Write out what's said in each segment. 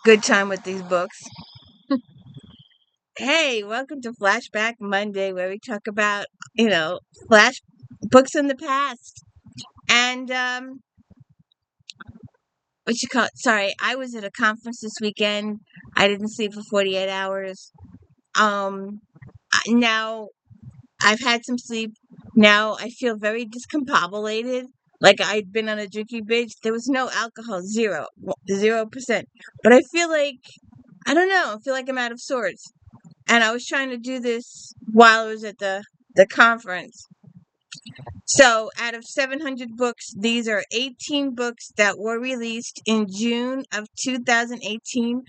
good time with these books. Hey, welcome to Flashback Monday, where we talk about, flash books in the past. And what you call it? Sorry, I was at a conference this weekend. I didn't sleep for 48 hours. Now I've had some sleep. Now I feel very discombobulated. Like I'd been on a drinking binge. There was no alcohol, 0%. But I feel like I don't know. I feel like I'm out of sorts. And I was trying to do this while I was at the conference. So, out of 700 books, these are 18 books that were released in June of 2018.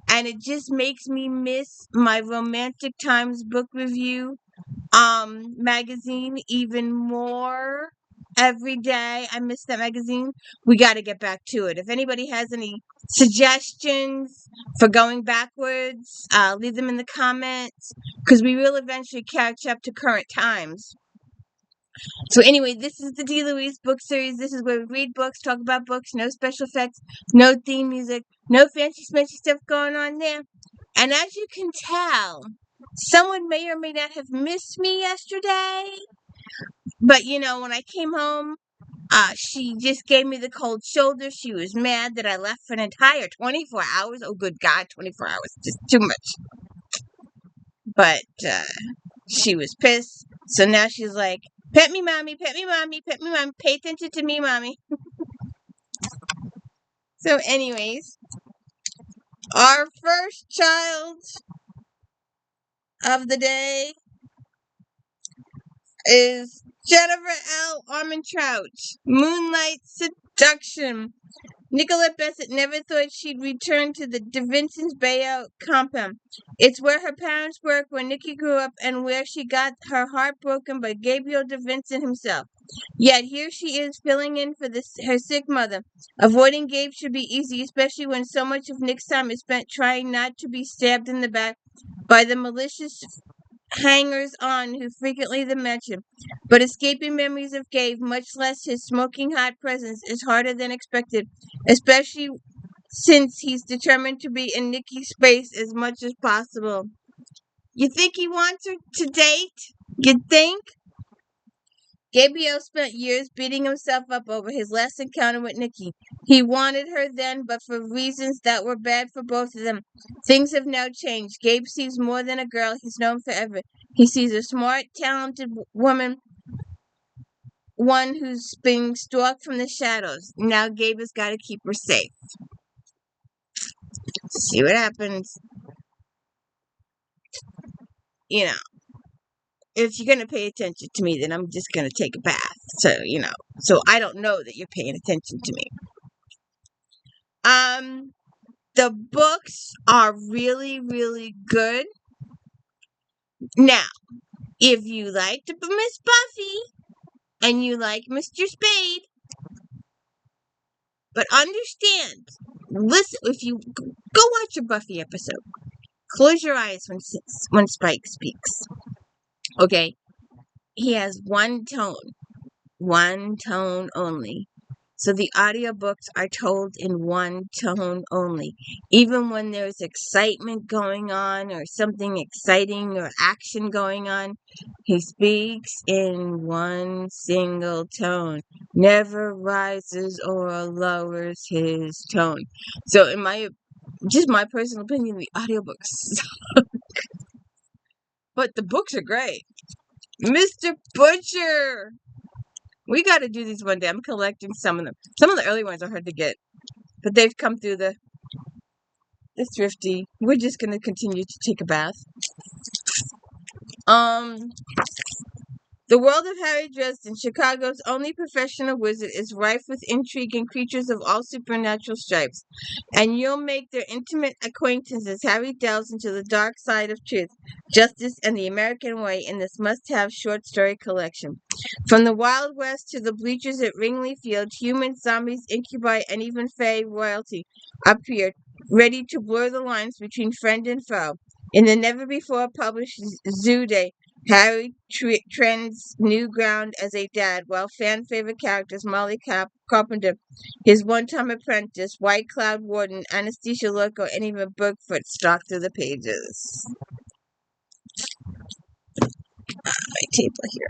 And it just makes me miss my Romantic Times book review magazine even more every day. I miss that magazine. We got to get back to it. If anybody has any suggestions for going backwards, leave them in the comments because we will eventually catch up to current times. So anyway, this is the D. Louise book series. This is where we read books, talk about books, no special effects, no theme music, no fancy smashy stuff going on there. And as you can tell, someone may or may not have missed me yesterday. But when I came home, she just gave me the cold shoulder. She was mad that I left for an entire 24 hours. Oh, good God, 24 hours. Just too much. But she was pissed. So now she's like, pet me, mommy, pet me, mommy, pet me, mommy. Pay attention to me, mommy. So anyways, our first child of the day is Jennifer L. Armentrout, Moonlight Seduction. Nicolette Bassett never thought she'd return to the DeVincent's Bayou compound. It's where her parents worked, where Nikki grew up, and where she got her heart broken by Gabriel DeVincent himself. Yet here she is, filling in for her sick mother. Avoiding Gabe should be easy, especially when so much of Nick's time is spent trying not to be stabbed in the back by the malicious hangers-on who frequently the mention. But escaping memories of Gabe, much less his smoking hot presence, is harder than expected, especially since he's determined to be in Nikki's space as much as possible. You think he wants her to date? You think? Gabriel spent years beating himself up over his last encounter with Nikki. He wanted her then, but for reasons that were bad for both of them. Things have now changed. Gabe sees more than a girl he's known forever. He sees a smart, talented woman, one who's being stalked from the shadows. Now Gabe has got to keep her safe. See what happens. If you're going to pay attention to me, then I'm just going to take a bath. So I don't know that you're paying attention to me. The books are really, really good. Now, if you like Miss Buffy and you like Mr. Spade, but understand, listen, if you go watch a Buffy episode, close your eyes when Spike speaks. Okay? He has one tone only. So the audiobooks are told in one tone only. Even when there's excitement going on or something exciting or action going on, he speaks in one single tone. Never rises or lowers his tone. So in my personal opinion, the audiobooks suck. But the books are great. Mr. Butcher! We got to do these one day. I'm collecting some of them. Some of the early ones are hard to get, but they've come through the thrifty. We're just going to continue to take a bath. The world of Harry Dresden, Chicago's only professional wizard, is rife with intrigue and creatures of all supernatural stripes, and you'll make their intimate acquaintance as Harry delves into the dark side of truth, justice, and the American way in this must-have short story collection. From the Wild West to the bleachers at Wrigley Field, humans, zombies, incubi, and even fae royalty appear, ready to blur the lines between friend and foe. In the never-before-published Zoo Day, Harry trends new ground as a dad, while fan favorite characters Molly Carpenter, his one-time apprentice, White Cloud Warden, Anesthesia Loco, and even Bigfoot stalk through the pages. My table here.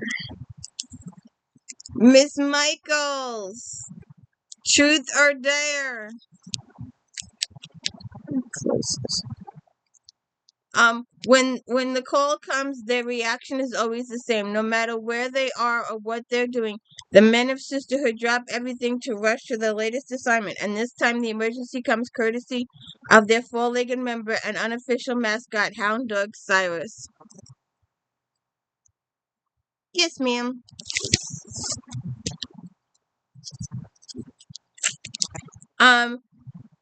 Miss Michaels, Truth or Dare. When the call comes, their reaction is always the same, no matter where they are or what they're doing. The men of Sisterhood drop everything to rush to their latest assignment, and this time the emergency comes courtesy of their four-legged member and unofficial mascot, hound dog Cyrus. Yes, ma'am.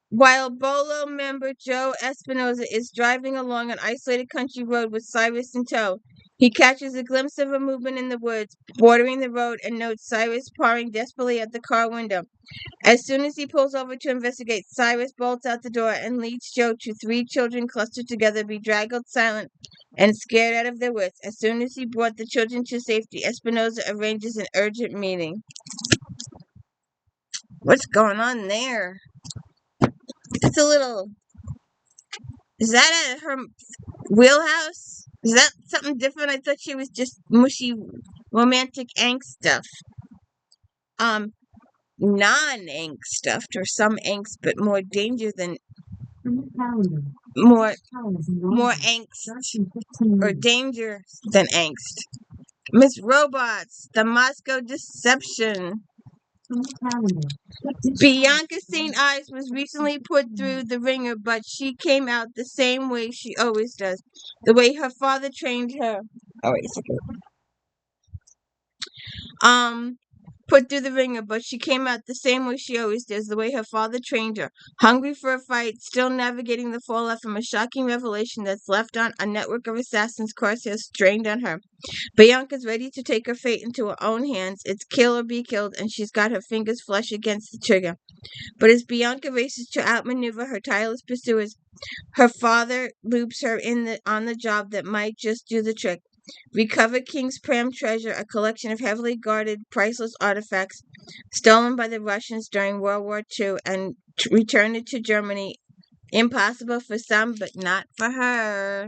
While Bolo member Joe Espinoza is driving along an isolated country road with Cyrus in tow, he catches a glimpse of a movement in the woods bordering the road and notes Cyrus pawing desperately at the car window. As soon as he pulls over to investigate, Cyrus bolts out the door and leads Joe to three children clustered together, bedraggled, silent, and scared out of their wits. As soon as he brought the children to safety, Espinoza arranges an urgent meeting. What's going on there? It's a little... Is that at her wheelhouse? Is that something different? I thought she was just mushy romantic angst stuff. Non-angst stuff, or some angst, but more danger than more angst or danger than angst. Miss Robots, the Moscow Deception. Bianca St. Ives was recently put through the ringer, but she came out the same way she always does. The way her father trained her. Oh, wait a second. Put through the ringer, but she came out the same way she always does, the way her father trained her. Hungry for a fight, still navigating the fallout from a shocking revelation that's left on a network of assassins crosshairs strained on her. Bianca's ready to take her fate into her own hands. It's kill or be killed, and she's got her fingers flush against the trigger. But as Bianca races to outmaneuver her tireless pursuers, her father loops her on the job that might just do the trick. Recover King's Pram treasure, a collection of heavily guarded, priceless artifacts stolen by the Russians during World War II, and return it to Germany. Impossible for some, but not for her.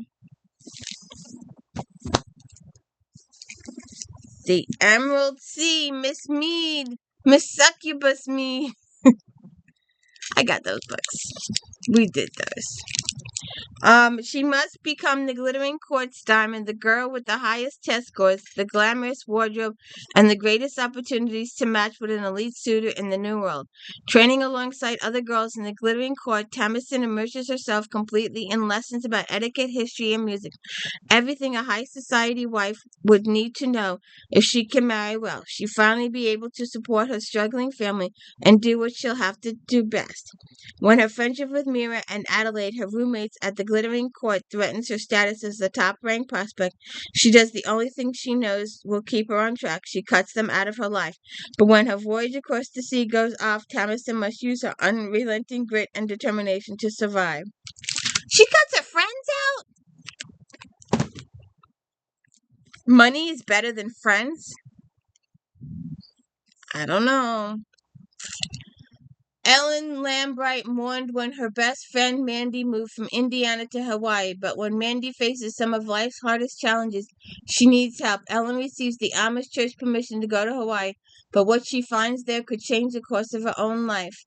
The Emerald Sea, Miss Mead, Miss Succubus Me. I got those books. We did those. She must become the glittering quartz diamond, the girl with the highest test scores, the glamorous wardrobe, and the greatest opportunities to match with an elite suitor in the New World. Training alongside other girls in the glittering court, Tamison immerses herself completely in lessons about etiquette, history, and music. Everything a high society wife would need to know if she can marry well. She'll finally be able to support her struggling family and do what she'll have to do best. When her friendship with Mira and Adelaide, her roommates at the Glittering Court, threatens her status as the top-ranked prospect, she does the only thing she knows will keep her on track. She cuts them out of her life. But when her voyage across the sea goes off, Tamison must use her unrelenting grit and determination to survive. She cuts her friends out? Money is better than friends? I don't know. Ellen Lambright mourned when her best friend Mandy moved from Indiana to Hawaii, but when Mandy faces some of life's hardest challenges, she needs help. Ellen receives the Amish church permission to go to Hawaii, but what she finds there could change the course of her own life.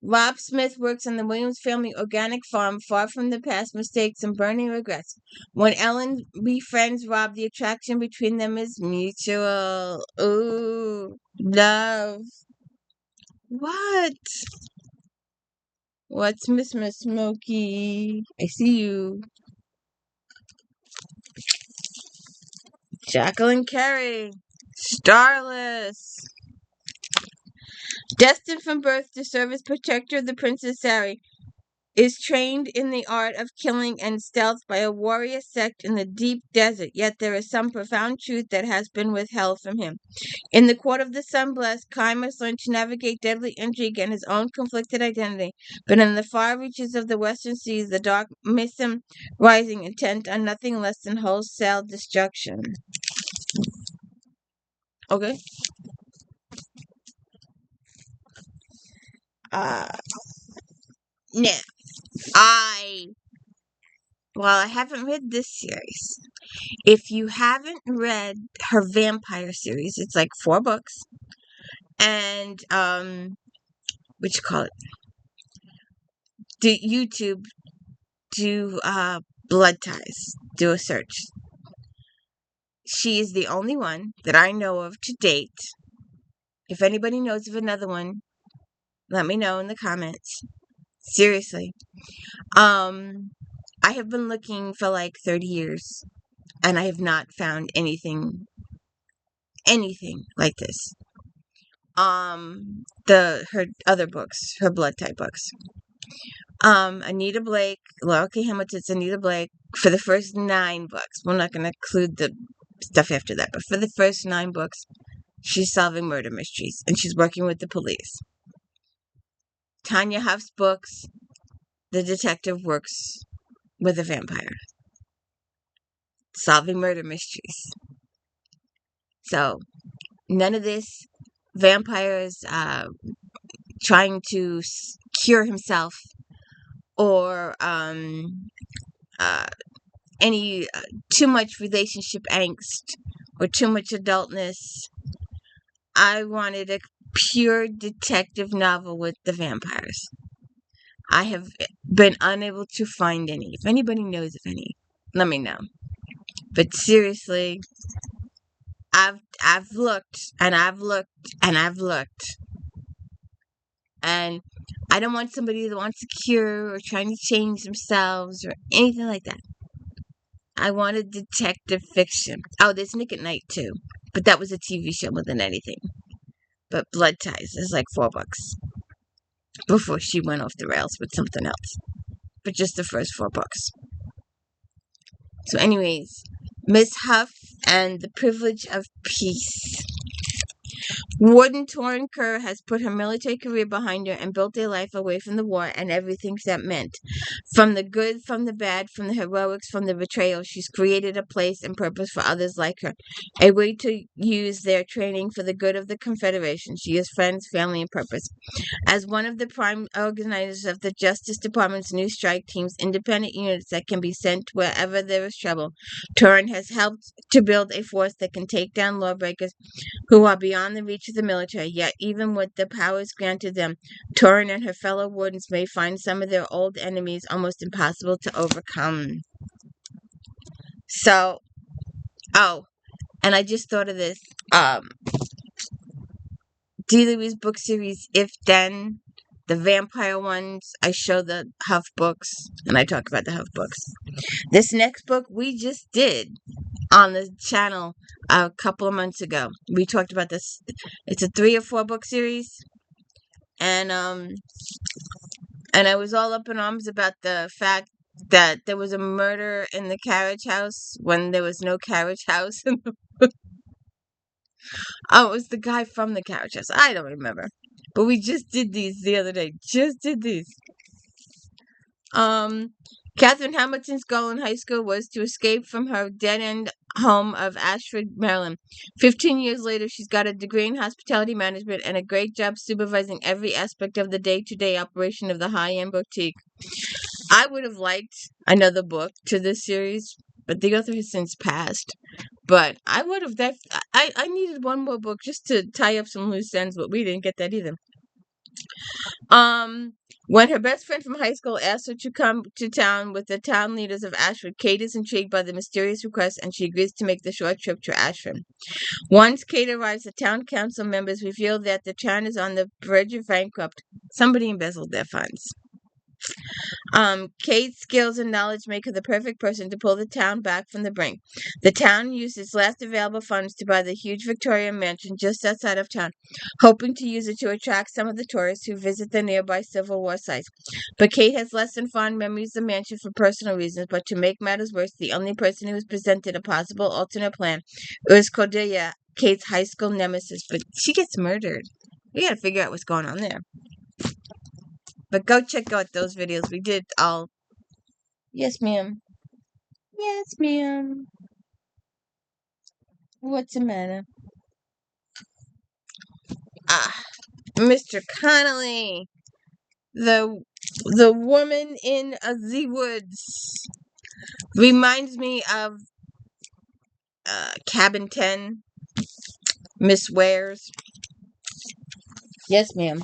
Rob Smith works on the Williams family organic farm, far from the past mistakes and burning regrets. When Ellen befriends Rob, the attraction between them is mutual. Ooh, love. What? What's Miss Smokey? I see you. Jacqueline CAREY. Starless. Destined from birth to serve as protector of the Princess Sarah, is trained in the art of killing and stealth by a warrior sect in the deep desert, yet there is some profound truth that has been withheld from him. In the court of the sun-blessed, Kai must learn to navigate deadly intrigue and his own conflicted identity. But in the far reaches of the western seas, the dark Mason rising, intent on nothing less than wholesale destruction. Okay. Now, I haven't read this series. If you haven't read her vampire series, it's like 4 books. And, what you call it? Do YouTube, do, Blood Ties. Do a search. She is the only one that I know of to date. If anybody knows of another one, let me know in the comments. Seriously. I have been looking for like 30 years, and I have not found anything like this. Her other books, her blood type books. Anita Blake, Laura K. Hamilton's Anita Blake, for the first 9 books. We're not going to include the stuff after that, but for the first 9 books, she's solving murder mysteries, and she's working with the police. Tanya Huff's books, the detective works with a vampire, solving murder mysteries. So, none of this vampires trying to cure himself or any too much relationship angst or too much adultness. I wanted a pure detective novel with the vampires. I have been unable to find any. If anybody knows of any, let me know. But seriously, I've looked and I've looked and I've looked, and I don't want somebody that wants a cure or trying to change themselves or anything like that. I wanted detective fiction. Oh, there's Nick at Night too, but that was a TV show more than anything. But Blood Ties is like 4 books before she went off the rails with something else. But just the first 4 books. So anyways, Miss Huff and the Privilege of Peace. Warden Torrin Kerr has put her military career behind her and built a life away from the war and everything that meant. From the good, from the bad, from the heroics, from the betrayal, she's created a place and purpose for others like her. A way to use their training for the good of the Confederation. She has friends, family, and purpose. As one of the prime organizers of the Justice Department's new strike teams, independent units that can be sent wherever there is trouble, Torrin has helped to build a force that can take down lawbreakers who are beyond the reach of the military. Yet, even with the powers granted them, Torrin and her fellow wardens may find some of their old enemies almost impossible to overcome. So, and I just thought of this. D. Louise book series, If Then, the vampire ones, I show the Huff books, and I talk about the Huff books. This next book we just did on the channel a couple of months ago. We talked about this. It's a 3 or 4 book series, and I was all up in arms about the fact that there was a murder in the carriage house when there was no carriage house in the book. Oh, it was the guy from the carriage house. I don't remember. But we just did these the other day. Just did these. Catherine Hamilton's goal in high school was to escape from her dead-end home of Ashford, Maryland. 15 years later, she's got a degree in hospitality management and a great job supervising every aspect of the day-to-day operation of the high-end boutique. I would have liked another book to this series, but the author has since passed. But I would have I needed one more book just to tie up some loose ends, but we didn't get that either. When her best friend from high school asks her to come to town with the town leaders of Ashford, Kate is intrigued by the mysterious request, and she agrees to make the short trip to Ashford. Once Kate arrives, the town council members reveal that the town is on the verge of bankrupt. Somebody embezzled their funds. Kate's skills and knowledge make her the perfect person to pull the town back from the brink. The town used its last available funds to buy the huge Victorian mansion just outside of town, hoping to use it to attract some of the tourists who visit the nearby Civil War sites. But Kate has less than fond memories of the mansion for personal reasons, but to make matters worse, the only person who was presented a possible alternate plan was Cordelia, Kate's high school nemesis, but she gets murdered. We gotta figure out what's going on there. But go check out those videos. We did all. Yes, ma'am. Yes, ma'am. What's the matter? Ah, Mr. Connolly, the woman in the woods, reminds me of Cabin 10, Miss Wares. Yes, ma'am.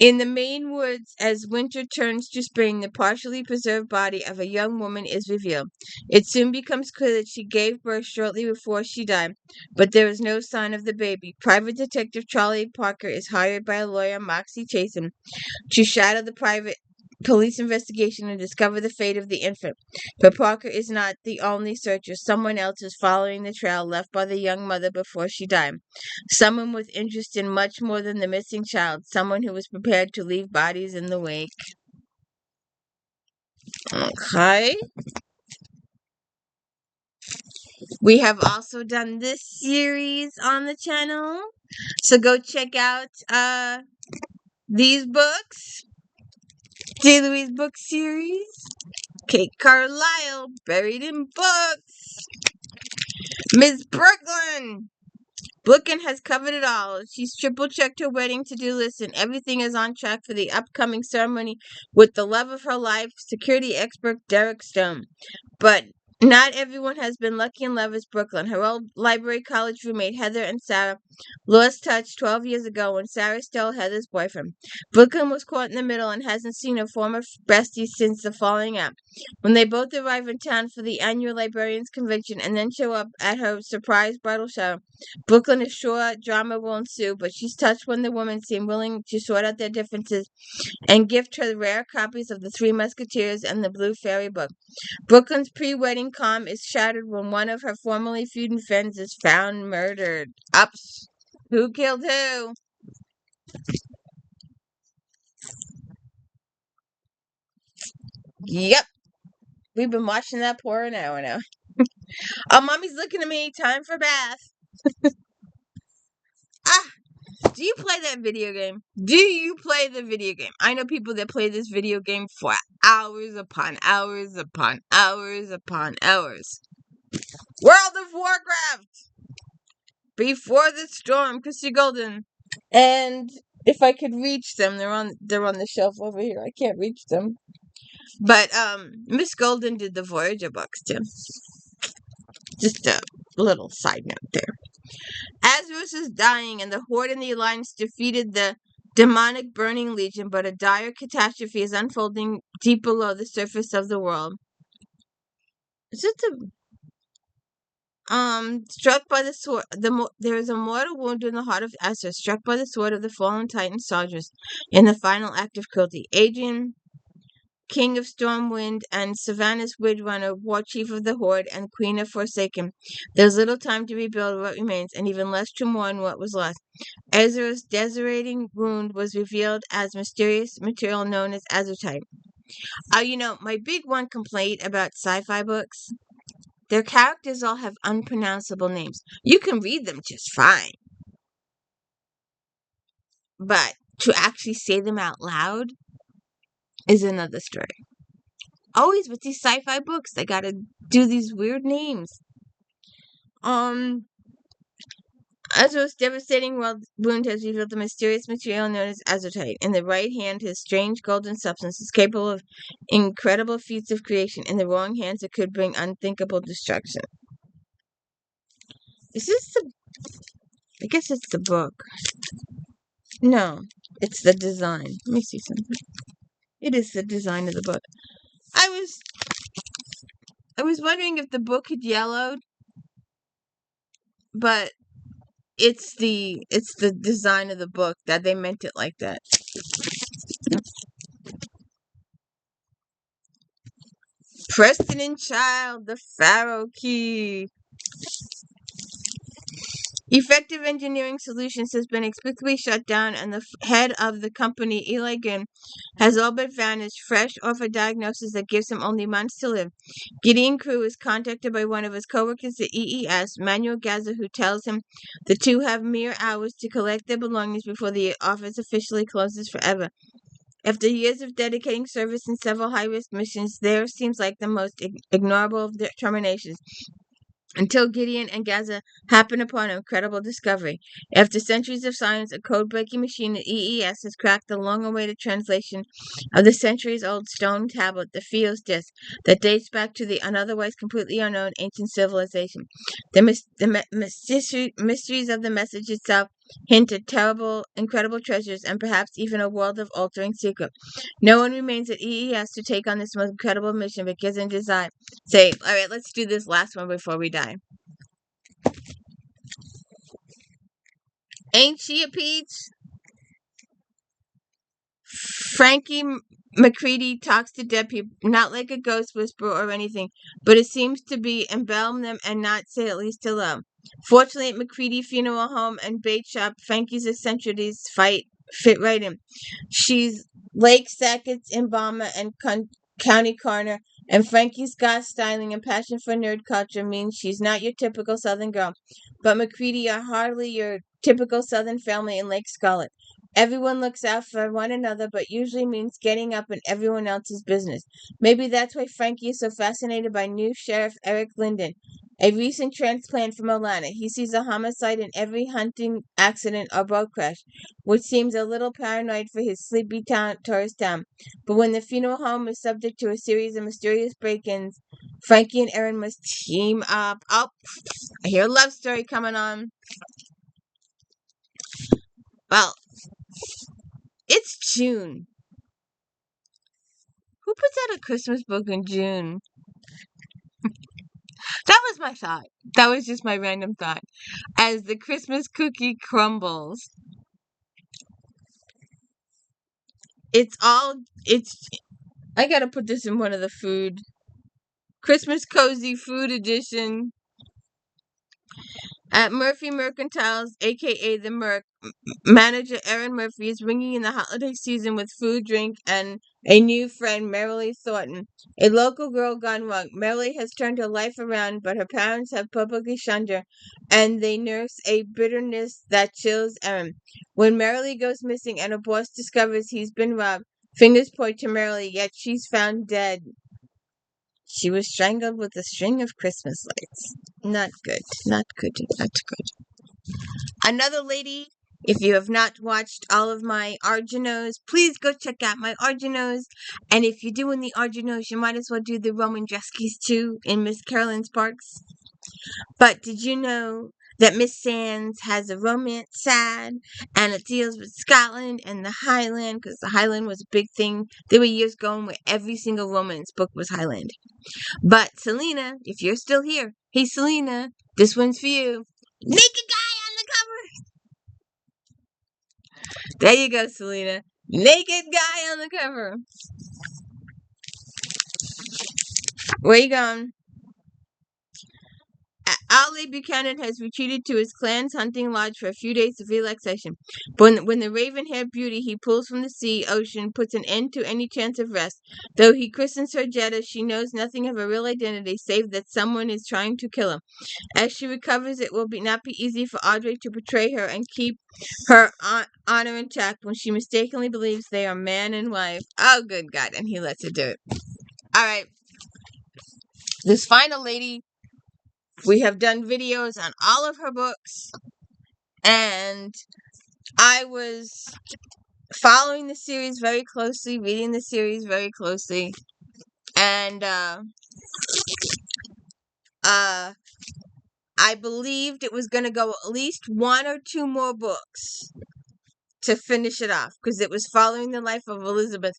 In the Maine woods, as winter turns to spring, the partially preserved body of a young woman is revealed. It soon becomes clear that she gave birth shortly before she died, but there is no sign of the baby. Private Detective Charlie Parker is hired by lawyer Moxie Chasen to shadow the private police investigation and discover the fate of the infant. But Parker is not the only searcher. Someone else is following the trail left by the young mother before she died. Someone with interest in much more than the missing child. Someone who was prepared to leave bodies in the wake. Okay. We have also done this series on the channel. So go check out these books. J. Louise book series. Kate Carlisle, Buried in Books. Miss Brooklyn. Brooklyn has covered it all. She's triple-checked her wedding to-do list, and everything is on track for the upcoming ceremony with the love of her life, security expert Derek Stone. But not everyone has been lucky in love as Brooklyn. Her old library college roommate Heather and Sarah lost touch 12 years ago when Sarah stole Heather's boyfriend. Brooklyn was caught in the middle and hasn't seen her former bestie since the falling out. When they both arrive in town for the annual librarians convention and then show up at her surprise bridal shower, Brooklyn is sure drama will ensue, but she's touched when the women seem willing to sort out their differences and gift her rare copies of the Three Musketeers and the Blue Fairy book. Brooklyn's pre-wedding calm is shattered when one of her formerly feuding friends is found murdered. Ups. Who killed who? Yep. We've been watching that for an hour now. Oh, mommy's looking at me. Time for bath. Ah. Do you play that video game? Do you play the video game? I know people that play this video game for hours upon hours upon hours upon hours. World of Warcraft! Before the Storm, Christy Golden. And if I could reach them, they're on the shelf over here. I can't reach them. But Miss Golden did the Voyager books too. Just a little side note there. Azeroth is dying, and the Horde and the Alliance defeated the demonic Burning Legion, but a dire catastrophe is unfolding deep below the surface of the world. Is it struck by the sword, there is a mortal wound in the heart of Azeroth, struck by the sword of the fallen Titan Sargeras in the final act of cruelty. Adrian, King of Stormwind, and Savannah's Windrunner, War Chief of the Horde, and Queen of Forsaken. There's little time to rebuild what remains, and even less to mourn what was lost. Ezra's desolating wound was revealed as mysterious material known as azurite. My big one complaint about sci-fi books, their characters all have unpronounceable names. You can read them just fine, but to actually say them out loud is another story. Always with these sci-fi books, they gotta do these weird names. Azra's devastating wound has revealed the mysterious material known as azurite. In the right hand, his strange golden substance is capable of incredible feats of creation. In the wrong hands, it could bring unthinkable destruction. I guess it's the book. No, it's the design. Let me see something. It is the design of the book. I was wondering if the book had yellowed, but it's the design of the book that they meant it like that. Preston and Child, the Pharaoh Key. Effective Engineering Solutions has been explicitly shut down, and the head of the company, Eli Ginn, has all but vanished, fresh off a diagnosis that gives him only months to live. Gideon Crew is contacted by one of his coworkers at EES, Manuel Gaza, who tells him the two have mere hours to collect their belongings before the office officially closes forever. After years of dedicating service in several high-risk missions, theirs seems like the most ignorable of the terminations, until Gideon and Gaza happen upon an incredible discovery. After centuries of science, a code-breaking machine at EES has cracked the long-awaited translation of the centuries-old stone tablet, the Fios disc, that dates back to the otherwise completely unknown ancient civilization. The mysteries of the message itself hint at terrible, incredible treasures, and perhaps even a world-altering secret. No one remains at EES to take on this most incredible mission, but Giza and Desire say, all right, let's do this last one before we die. Ain't she a peach? Frankie McCready talks to dead people, not like a ghost whisperer or anything, but it seems to be embalm them and not say at least hello. Fortunately, at McCready Funeral Home and Bait Shop, Frankie's eccentricities fit right in. She's Lake Sackett's embalmer and county coroner, and Frankie's goth styling and passion for nerd culture means she's not your typical Southern girl. But McCready are hardly your typical Southern family in Lake Scarlet. Everyone looks out for one another, but usually means getting up in everyone else's business. Maybe that's why Frankie is so fascinated by new Sheriff Eric Linden, a recent transplant from Atlanta. He sees a homicide in every hunting accident or boat crash, which seems a little paranoid for his sleepy tourist town. But when the funeral home is subject to a series of mysterious break-ins, Frankie and Erin must team up. Oh, I hear a love story coming on. Well, it's June. Who puts out a Christmas book in June? That was my thought. That was just my random thought. As the Christmas cookie crumbles, I gotta put this in one of the food. Christmas Cozy Food Edition. At Murphy Mercantiles, aka the Merc, manager Erin Murphy is ringing in the holiday season with food, drink, and a new friend, Marilee Thornton, a local girl gone rogue. Marilee has turned her life around, but her parents have publicly shunned her, and they nurse a bitterness that chills Erin. When Marilee goes missing and her boss discovers he's been robbed, fingers point to Marilee, yet she's found dead. She was strangled with a string of Christmas lights. Not good. Not good. Not good. Another lady, if you have not watched all of my Arginos, please go check out my Arginos. And if you're doing the Arginos, you might as well do the Roman Dreskies too in Miss Carolyn Sparks. But did you know that Miss Sands has a romance side, and it deals with Scotland and the Highland, because the Highland was a big thing. There were years going where every single romance book was Highland. But Selena, if you're still here, hey Selena, this one's for you. Naked guy on the cover. There you go, Selena. Naked guy on the cover. Where you going? Ali Buchanan has retreated to his clan's hunting lodge for a few days of relaxation. But when the raven-haired beauty he pulls from the sea ocean puts an end to any chance of rest, though he christens her Jetta, she knows nothing of her real identity save that someone is trying to kill her. As she recovers, it will not be easy for Audrey to betray her and keep her honor intact when she mistakenly believes they are man and wife. Oh, good God, and he lets her do it. All right. This final lady, we have done videos on all of her books, and I was following the series very closely, reading the series very closely, and I believed it was going to go at least one or two more books to finish it off, because it was following the life of Elizabeth.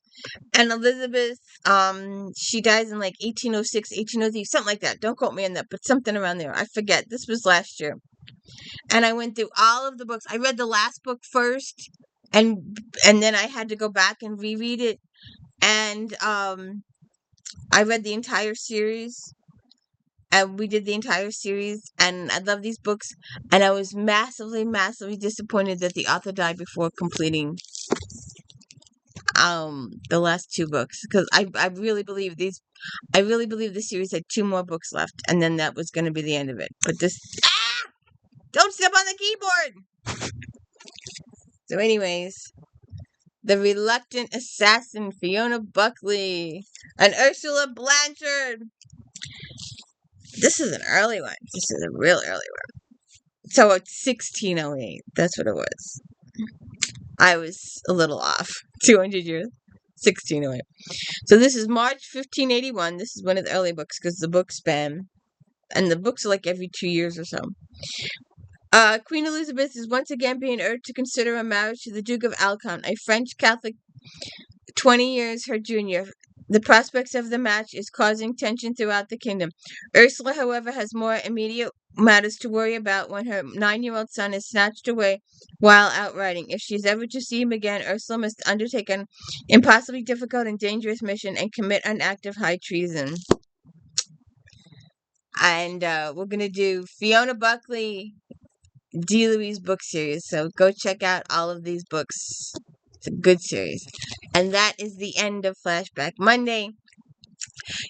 And Elizabeth, she dies in like 1806, 1803, something like that. Don't quote me on that, but something around there. I forget. This was last year. And I went through all of the books. I read the last book first, and then I had to go back and reread it. And I read the entire series, and we did the entire series, and I love these books, and I was massively, massively disappointed that the author died before completing the last two books, because I really believe the series had two more books left, and then that was going to be the end of it. But this, don't step on the keyboard. So anyways, the reluctant assassin, Fiona Buckley, and Ursula Blanchard. This is an early one. This is a real early one. So it's 1608. That's what it was. I was a little off. 200 years. 1608. So this is March 1581. This is one of the early books, because the books span, and the books are like every 2 years or so. Queen Elizabeth is once again being urged to consider a marriage to the Duke of Alcon, a French Catholic 20 years her junior. The prospects of the match is causing tension throughout the kingdom. Ursula, however, has more immediate matters to worry about when her 9-year-old son is snatched away while out riding. If she's ever to see him again, Ursula must undertake an impossibly difficult and dangerous mission and commit an act of high treason. And we're going to do Fiona Buckley, D. Louise book series. So go check out all of these books. It's a good series. And that is the end of Flashback Monday.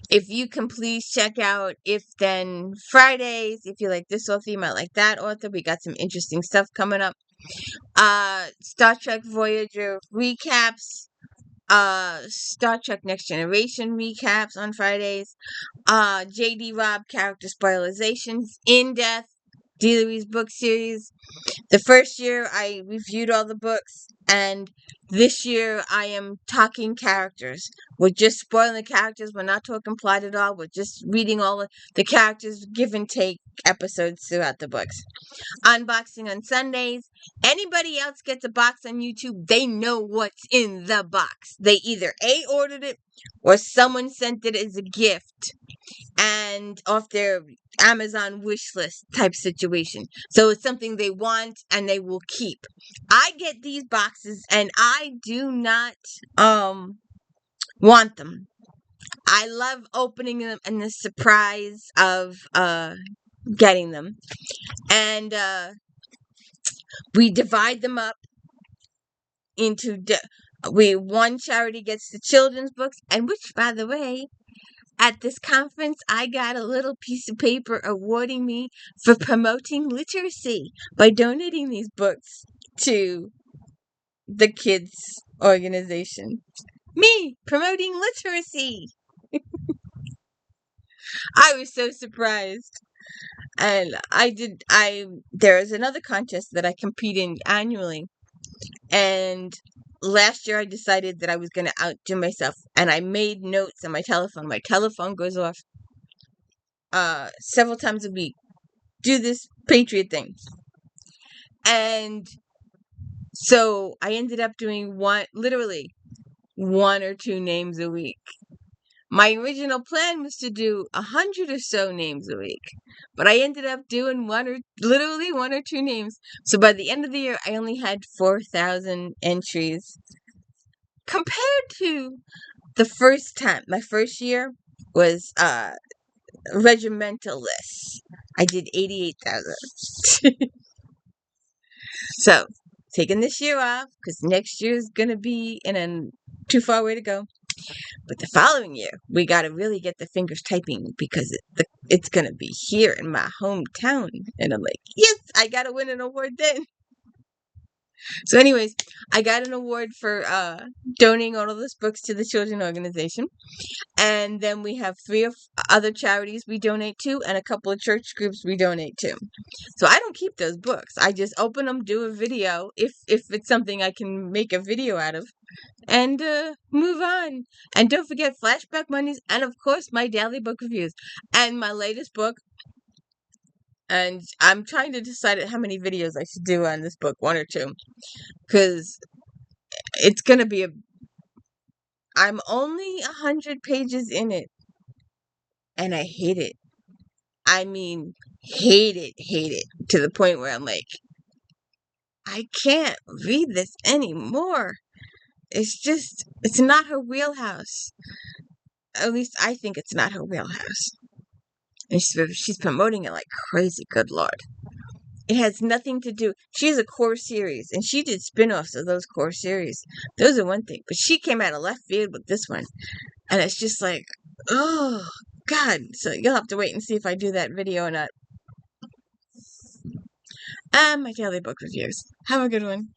If you can please check out If Then Fridays. If you like this author, you might like that author. We got some interesting stuff coming up. Star Trek Voyager recaps. Star Trek Next Generation recaps on Fridays. J.D. Robb character spoilerizations, In Depth, D. Louise book series. The first year I reviewed all the books, and this year I am talking characters. We're just spoiling the characters. We're not talking plot at all. We're just reading all of the characters, give and take episodes throughout the books. Unboxing on Sundays. Anybody else gets a box on YouTube, they know what's in the box. They either A, ordered it, or someone sent it as a gift and off their Amazon wish list type situation. So it's something they want and they will keep. I get these boxes and I do not want them. I love opening them and the surprise of getting them. And we divide them up into one charity gets the children's books, and which, by the way, at this conference, I got a little piece of paper awarding me for promoting literacy by donating these books to the kids' organization. Me, promoting literacy. I was so surprised. And there is another contest that I compete in annually. And last year I decided that I was going to outdo myself, and I made notes on my telephone. My telephone goes off several times a week. Do this Patriot thing. And so I ended up doing literally one or two names a week. My original plan was to do 100 or so names a week, but I ended up doing literally one or two names. So by the end of the year, I only had 4,000 entries. Compared to the first time, my first year was regimental lists. I did 88,000. So, taking this year off, because next year is going to be in a too far way to go. But the following year, we got to really get the fingers typing, because it's going to be here in my hometown. And I'm like, yes, I got to win an award then. So anyways, I got an award for donating all of those books to the children organization. And then we have 3 other charities we donate to, and a couple of church groups we donate to. So I don't keep those books. I just open them, do a video, if it's something I can make a video out of, and move on. And don't forget Flashback Mondays, and of course my daily book reviews. And my latest book, and I'm trying to decide how many videos I should do on this book, 1 or 2. Because it's going to be I'm only 100 pages in it. And I hate it. I mean, hate it. To the point where I'm like, I can't read this anymore. It's not her wheelhouse. At least I think it's not her wheelhouse. And she's promoting it like crazy, good lord. It has nothing to do. She has a core series, and she did spin-offs of those core series. Those are one thing. But she came out of left field with this one. And it's just like, oh, God. So you'll have to wait and see if I do that video or not. My daily book reviews. Have a good one.